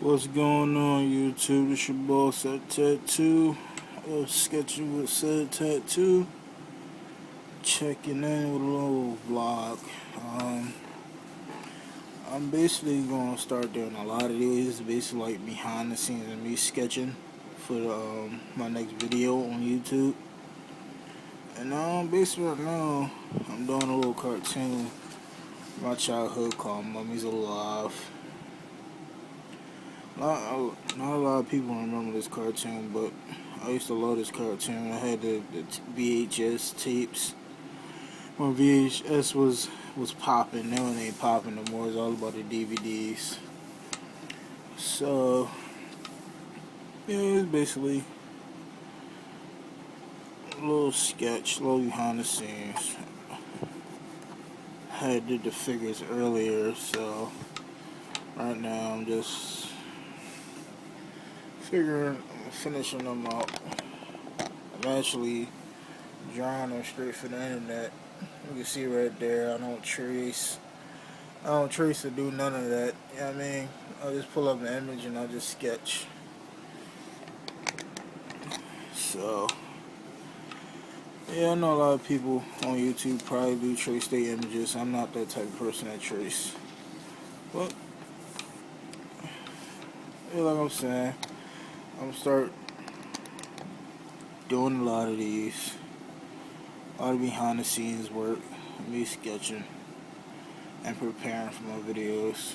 What's going on, YouTube? It's your boy Said Tattoo. Sketchy with Said Tattoo. Checking in with a little vlog. Um, I'm basically gonna start doing a lot of these, basically like behind the scenes of me sketching for my next video on YouTube. And basically right now, I'm doing a little cartoon. My childhood called Mummies Alive. Not a lot of people remember this cartoon, but I used to love this cartoon. I had the VHS tapes when VHS was popping. Now it ain't popping no more. It's all about the DVDs. So yeah, it's basically a little sketch, a little behind the scenes. I did the figures earlier, so right now I'm just finishing them up. I'm actually drawing them straight for the internet. You can see right there, I don't trace or do none of that. You know what I mean? I'll just pull up an image and I'll just sketch. So, yeah, I know a lot of people on YouTube probably do trace their images. I'm not that type of person that trace. But, yeah, like I'm saying, I'm gonna start doing a lot of these. A lot of behind the scenes work. Me sketching and preparing for my videos.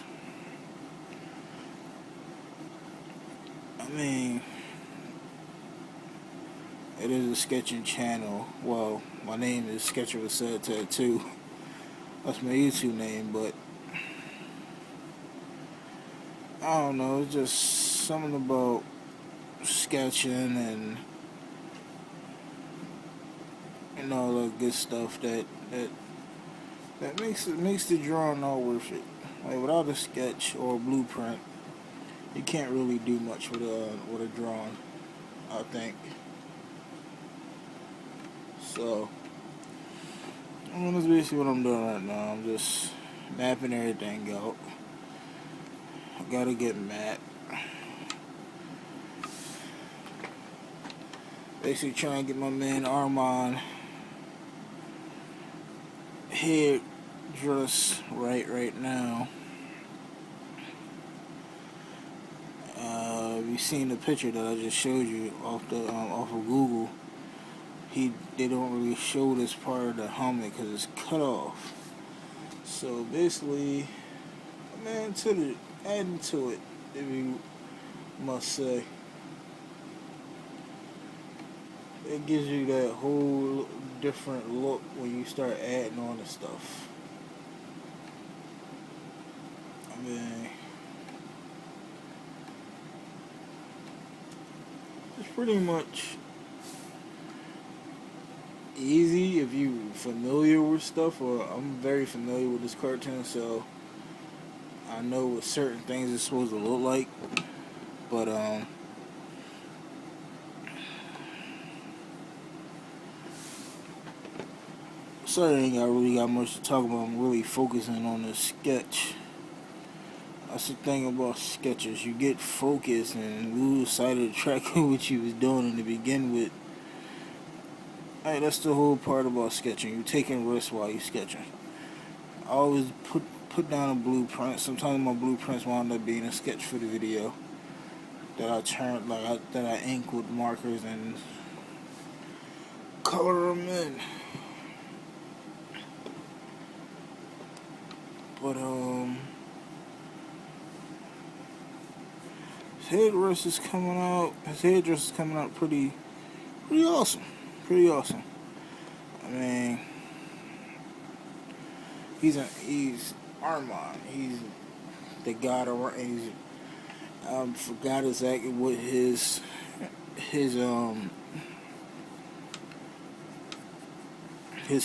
I mean, it is a sketching channel. Well, my name is Sketcher with Said Tattoo. That's my YouTube name, but I don't know, it's just something about sketching and all the good stuff that makes the drawing all worth it. Like without a sketch or a blueprint, you can't really do much with a drawing, I think. So I mean, that's basically what I'm doing right now. I'm just mapping everything out. I gotta get matte. Basically trying to get my man Armand head dress right now. You seen the picture that I just showed you off of Google. They don't really show this part of the helmet because it's cut off. So basically, man, adding to it, if you must say, it gives you that whole different look when you start adding on the stuff. I mean, it's pretty much easy if you're familiar with stuff, or I'm very familiar with this cartoon, so I know what certain things are supposed to look like. But sorry, I ain't really got much to talk about. I'm really focusing on the sketch. That's the thing about sketches. You get focused and lose sight of the track of what you was doing to begin with. Hey, that's the whole part about sketching. You're taking risks while you're sketching. I always put down a blueprint. Sometimes my blueprints wind up being a sketch for the video that I ink with markers and color them in. But his headdress is coming out pretty awesome. Pretty awesome. I mean, he's Armand. He's the god of. Forgot exactly what his his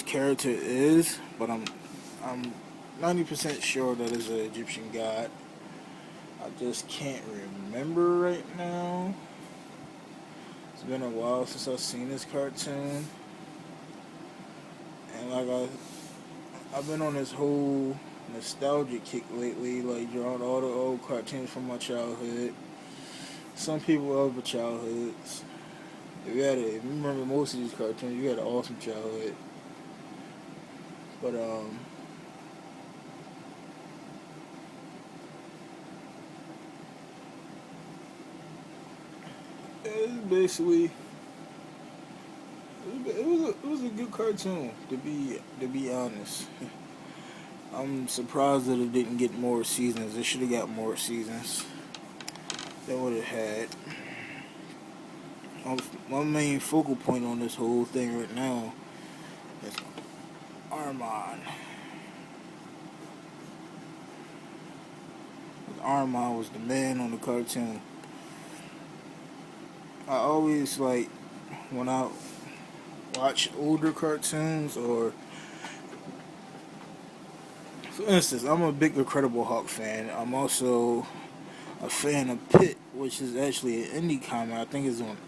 character is, but I'm 90% sure that is an Egyptian god. I just can't remember right now. It's been a while since I've seen this cartoon, and I've been on this whole nostalgic kick lately, like drawing all the old cartoons from my childhood. Some people have childhoods. If you remember most of these cartoons, you had an awesome childhood. But it's basically it was a good cartoon to be honest. I'm surprised that it didn't get more seasons. It should have got more seasons than what it had. My main focal point on this whole thing right now is Armand. Armand was the man on the cartoon. I always like when I watch older cartoons, or for instance, I'm a big Incredible Hulk fan. I'm also a fan of Pit, which is actually an indie comic. I think it's on.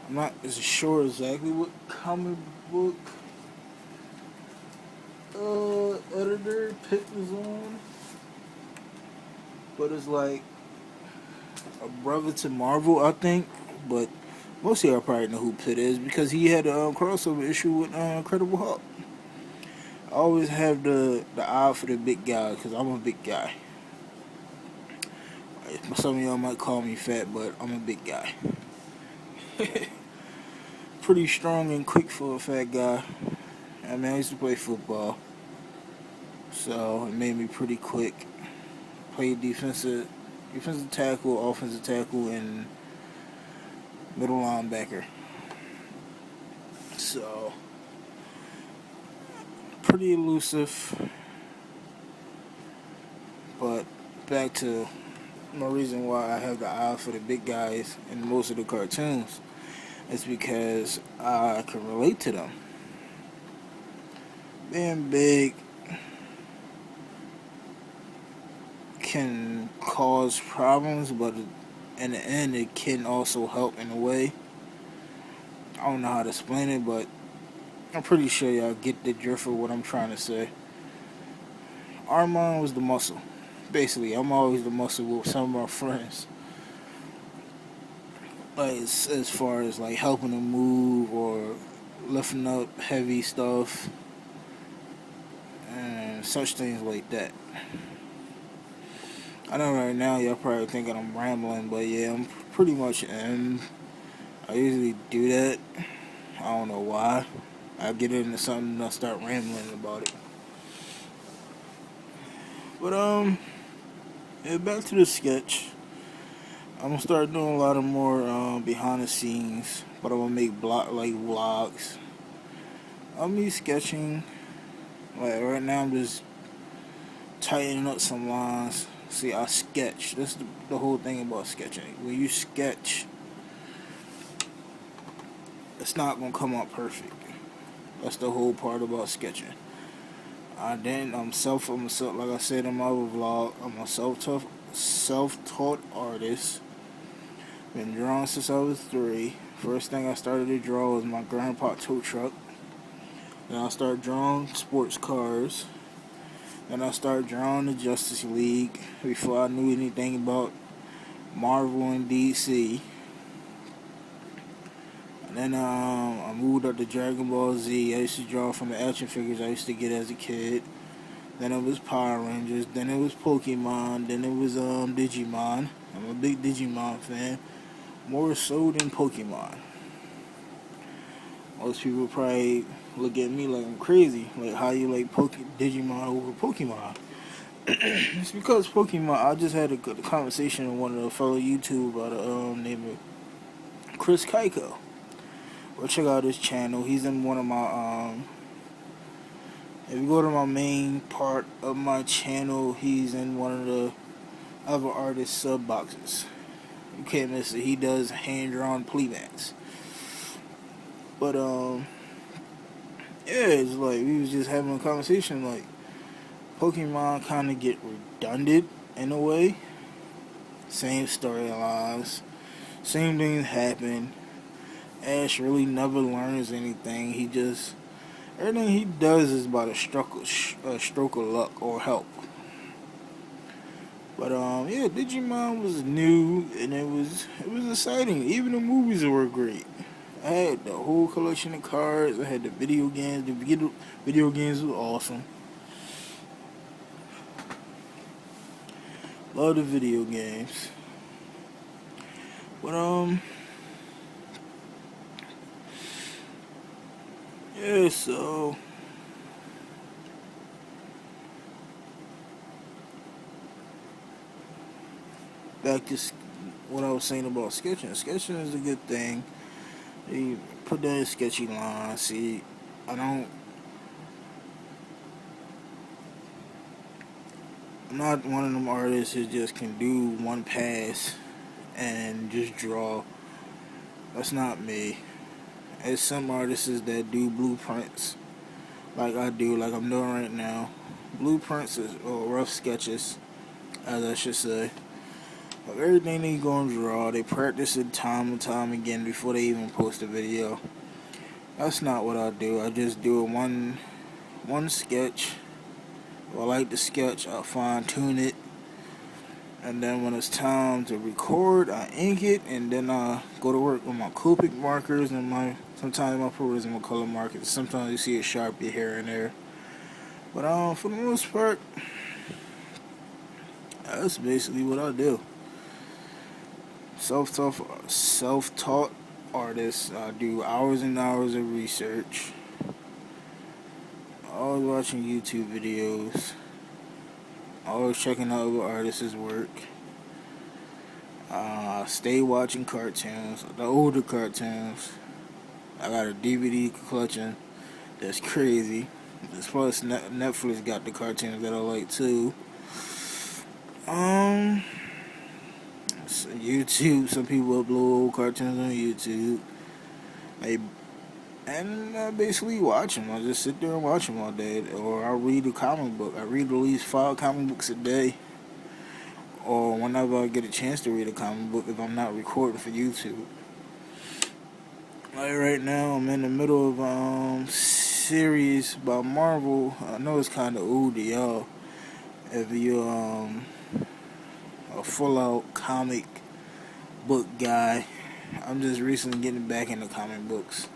I'm not as sure exactly what comic book editor Pit is on, but it's like a brother to Marvel, I think. But most of y'all probably know who Pit is because he had a crossover issue with Incredible Hulk. I always have the eye for the big guy because I'm a big guy. Some of y'all might call me fat, but I'm a big guy. Pretty strong and quick for a fat guy. I mean, I used to play football, so it made me pretty quick. Played defensive tackle, offensive tackle, and middle linebacker. So pretty elusive. But back to my reason why I have the eye for the big guys in most of the cartoons is because I can relate to them. Being big can cause problems, but in the end, it can also help in a way. I don't know how to explain it, but I'm pretty sure y'all get the drift of what I'm trying to say. Armand was the muscle. Basically, I'm always the muscle with some of my friends. Like as far as like helping them move or lifting up heavy stuff and such things like that. I know right now y'all probably thinking I'm rambling, but yeah, I'm pretty much am. I usually do that. I don't know why. I get into something and I start rambling about it. But yeah, back to the sketch. I'm gonna start doing a lot of more behind the scenes, but I'm gonna make vlogs. I'm be sketching. Like right now, I'm just tightening up some lines. See, I sketch. That's the whole thing about sketching. When you sketch, it's not gonna come out perfect. That's the whole part about sketching. Like I said in my other vlog, I'm a self-taught artist. Been drawing since I was 3. First thing I started to draw was my grandpa tow truck. Then I started drawing sports cars. Then I started drawing the Justice League before I knew anything about Marvel and DC. And then I moved up to Dragon Ball Z. I used to draw from the action figures I used to get as a kid. Then it was Power Rangers. Then it was Pokemon. Then it was Digimon. I'm a big Digimon fan. More so than Pokemon. Most people probably look at me like I'm crazy. Like, how you like Digimon over Pokemon? It's because Pokemon, I just had a good conversation with one of the fellow YouTubers named Chris Kaiko. Well, check out his channel. He's in one of my, if you go to my main part of my channel, he's in one of the other artist sub boxes. You can't miss it. He does hand-drawn playbacks. But, yeah, it's like, we was just having a conversation, like, Pokemon kind of get redundant in a way. Same storylines. Same things happen. Ash really never learns anything. He just Everything he does is about a stroke of luck or help. But yeah, Digimon was new and it was exciting. Even the movies were great. I had the whole collection of cards. I had the video games. Video games were awesome. Love the video games. But yeah. So back to what I was saying about sketching. Sketching is a good thing. You put down your sketchy line. See, I don't. I'm not one of them artists who just can do one pass and just draw. That's not me. There's some artists that do blueprints, like I do, like I'm doing right now. Blueprints or rough sketches, as I should say, of everything they gonna draw. They practice it time and time again before they even post a video. That's not what I do. I just do one sketch. I like the sketch. I fine tune it, and then when it's time to record, I ink it, and then I go to work with my Copic markers and sometimes my Prism color markers. Sometimes you see a Sharpie here and there, but for the most part, that's basically what I do. Self-taught artist. I do hours and hours of research. Always watching YouTube videos. Always checking out other artists' work. Stay watching cartoons, the older cartoons. I got a DVD collection that's crazy. Plus, Netflix got the cartoons that I like too. YouTube. Some people upload old cartoons on YouTube. I basically watch them. I just sit there and watch them all day. Or I read a comic book. I read at least 5 comic books a day. Or whenever I get a chance to read a comic book if I'm not recording for YouTube. Like right now, I'm in the middle of series by Marvel. I know it's kind of old to y'all. If you're a full-out comic book guy, I'm just recently getting back into comic books.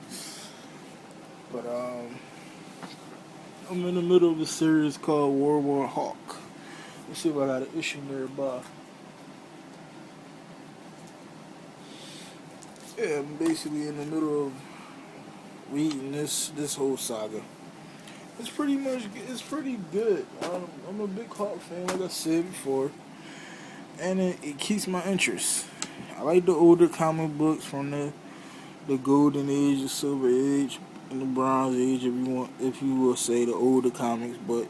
But I'm in the middle of a series called World War Hawk. Let's see if I got an issue nearby. Yeah, I'm basically in the middle of reading this whole saga. It's pretty good. I'm a big Hawk fan, like I said before, and it keeps my interest. I like the older comic books from the golden age, the silver age, and the bronze age, if you will say the older comics. But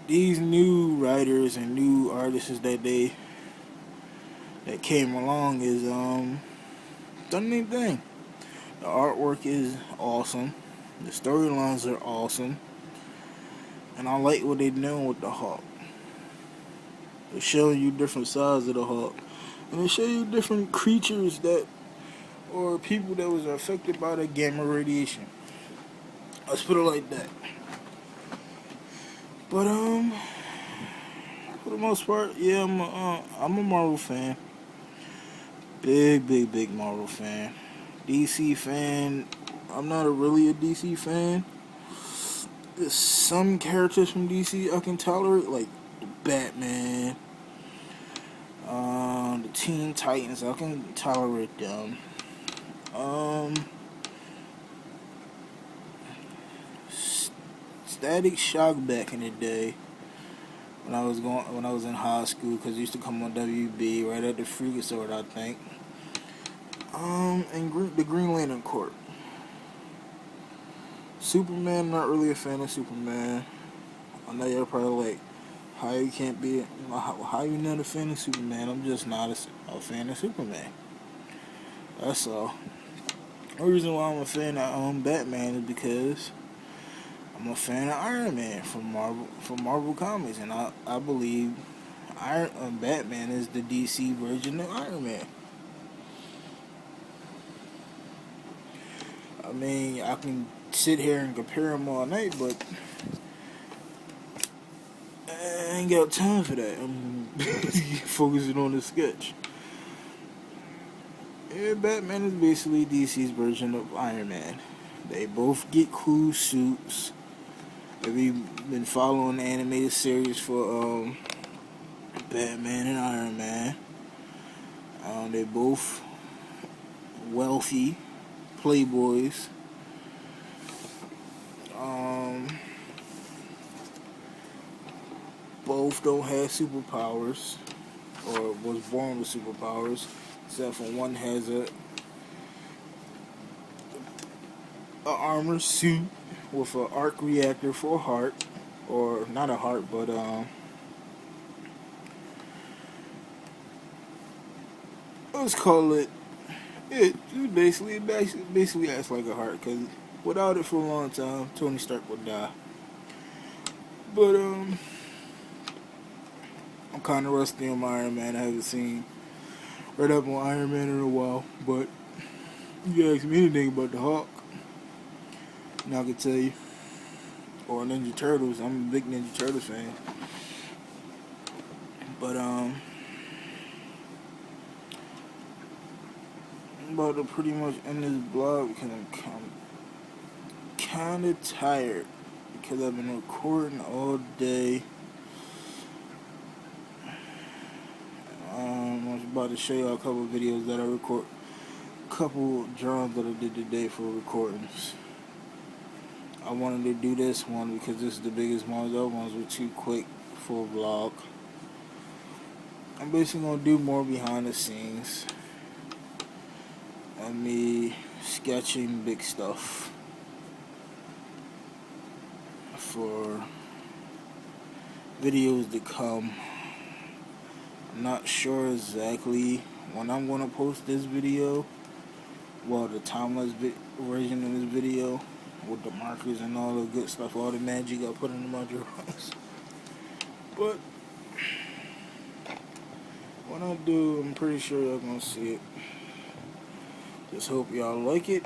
these new writers and new artists that came along is done their thing. The artwork is awesome. The storylines are awesome. And I like what they're doing with the Hawk. They're showing you different sides of the Hawk. And they show you different creatures or people that was affected by the gamma radiation. Let's put it like that. But for the most part, yeah, I'm a Marvel fan. Big Marvel fan. DC fan. I'm not really a DC fan. There's some characters from DC I can tolerate, like Batman, the Teen Titans. I can tolerate them. Static Shock back in the day when I was in high school, because it used to come on WB right at the Freakazoid, I think. And the Green Lantern Corps. Superman, not really a fan of Superman. I know you're probably like, how you not a fan of Superman? I'm just not a fan of Superman. That's all. The reason why I'm a fan of Batman is because I'm a fan of Iron Man from Marvel Comics, and I believe Batman is the DC version of Iron Man. I mean, I can sit here and compare them all night, but I ain't got time for that. I'm focusing on the sketch. Yeah, Batman is basically DC's version of Iron Man. They both get cool suits. If you've been following the animated series for Batman and Iron Man, they both wealthy playboys. Both don't have superpowers, or was born with superpowers, except for one has a armor suit with an arc reactor for a heart, or not a heart, but let's call it. It basically acts like a heart, because without it for a long time, Tony Stark would die. But I'm kind of rusty on my Iron Man. I haven't read up on Iron Man in a while. But if you ask me anything about the Hulk, and I can tell you, or Ninja Turtles. I'm a big Ninja Turtles fan. But I'm about to pretty much end this blog because I'm kind of tired, because I've been recording all day. I was about to show you a couple of videos that I record, couple drawings that I did today for recordings. I wanted to do this one because this is the biggest one. The other ones were too quick for a vlog. I'm basically going to do more behind the scenes and me sketching big stuff for videos to come. I'm not sure exactly when I'm going to post this video. Well, the timeless version of this video with the markers and all the good stuff, all the magic I put in my drawings. But when I do, I'm pretty sure y'all gonna see it. Just hope y'all like it.